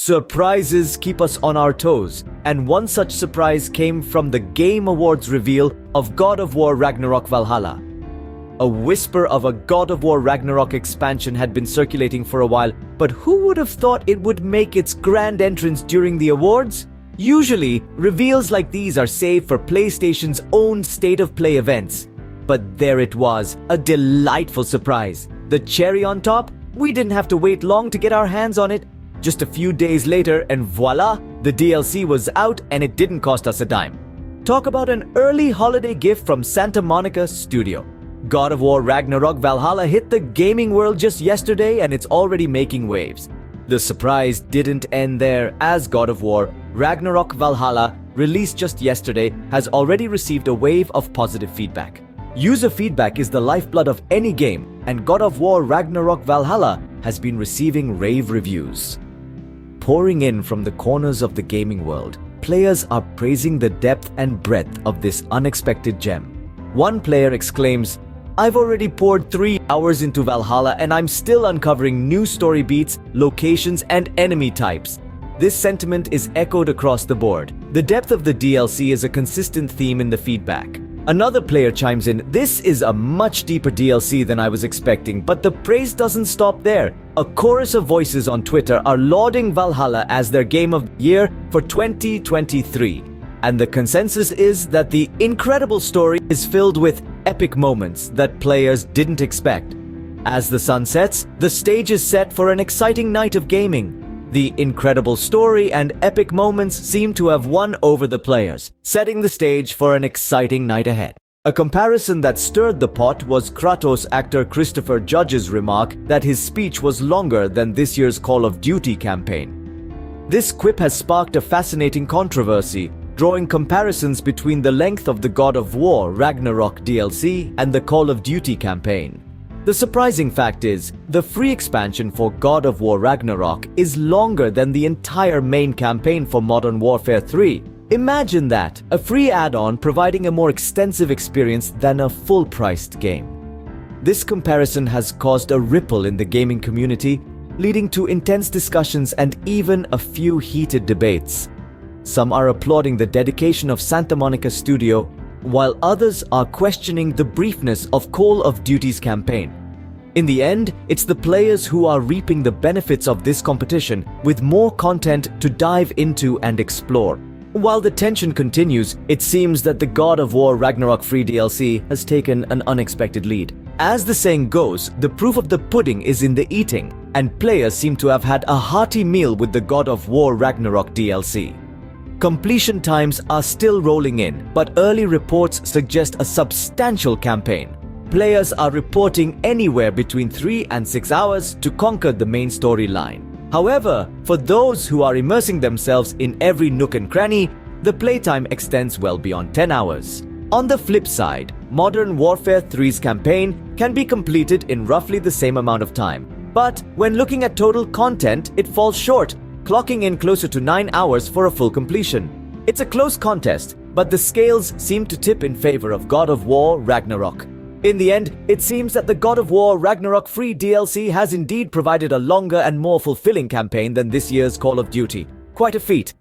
Surprises keep us on our toes, and one such surprise came from the Game Awards reveal of God of War Ragnarök Valhalla. A whisper of a God of War Ragnarok expansion had been circulating for a while, but who would have thought it would make its grand entrance during the awards? Usually, reveals like these are saved for PlayStation's own State of Play events. But there it was, a delightful surprise. The cherry on top? We didn't have to wait long to get our hands on it. Just a few days later, and voila, the DLC was out and it didn't cost us a dime. Talk about an early holiday gift from Santa Monica Studio. God of War Ragnarök Valhalla hit the gaming world just yesterday and it's already making waves. The surprise didn't end there, as God of War Ragnarök Valhalla, released just yesterday, has already received a wave of positive feedback. User feedback is the lifeblood of any game, and God of War Ragnarök Valhalla has been receiving rave reviews. Pouring in from the corners of the gaming world, players are praising the depth and breadth of this unexpected gem. One player exclaims, "I've already poured 3 hours into Valhalla and I'm still uncovering new story beats, locations, and enemy types." This sentiment is echoed across the board. The depth of the DLC is a consistent theme in the feedback. Another player chimes in, "This is a much deeper DLC than I was expecting," but the praise doesn't stop there. A chorus of voices on Twitter are lauding Valhalla as their game of the year for 2023. And the consensus is that the incredible story is filled with epic moments that players didn't expect. As the sun sets, the stage is set for an exciting night of gaming. The incredible story and epic moments seem to have won over the players, setting the stage for an exciting night ahead. A comparison that stirred the pot was Kratos actor Christopher Judge's remark that his speech was longer than this year's Call of Duty campaign. This quip has sparked a fascinating controversy, drawing comparisons between the length of the God of War Ragnarok DLC and the Call of Duty campaign. The surprising fact is, the free expansion for God of War Ragnarok is longer than the entire main campaign for Modern Warfare 3. Imagine that, a free add-on providing a more extensive experience than a full-priced game. This comparison has caused a ripple in the gaming community, leading to intense discussions and even a few heated debates. Some are applauding the dedication of Santa Monica Studio, while others are questioning the briefness of Call of Duty's campaign. In the end, it's the players who are reaping the benefits of this competition, with more content to dive into and explore. While the tension continues, it seems that the God of War Ragnarok free DLC has taken an unexpected lead. As the saying goes, the proof of the pudding is in the eating, and players seem to have had a hearty meal with the God of War Ragnarok DLC. Completion times are still rolling in, but early reports suggest a substantial campaign. Players are reporting anywhere between 3 and 6 hours to conquer the main storyline. However, for those who are immersing themselves in every nook and cranny, the playtime extends well beyond 10 hours. On the flip side, Modern Warfare 3's campaign can be completed in roughly the same amount of time. But when looking at total content, it falls short, clocking in closer to 9 hours for a full completion. It's a close contest, but the scales seem to tip in favor of God of War Ragnarok. In the end, it seems that the God of War Ragnarok free DLC has indeed provided a longer and more fulfilling campaign than this year's Call of Duty. Quite a feat.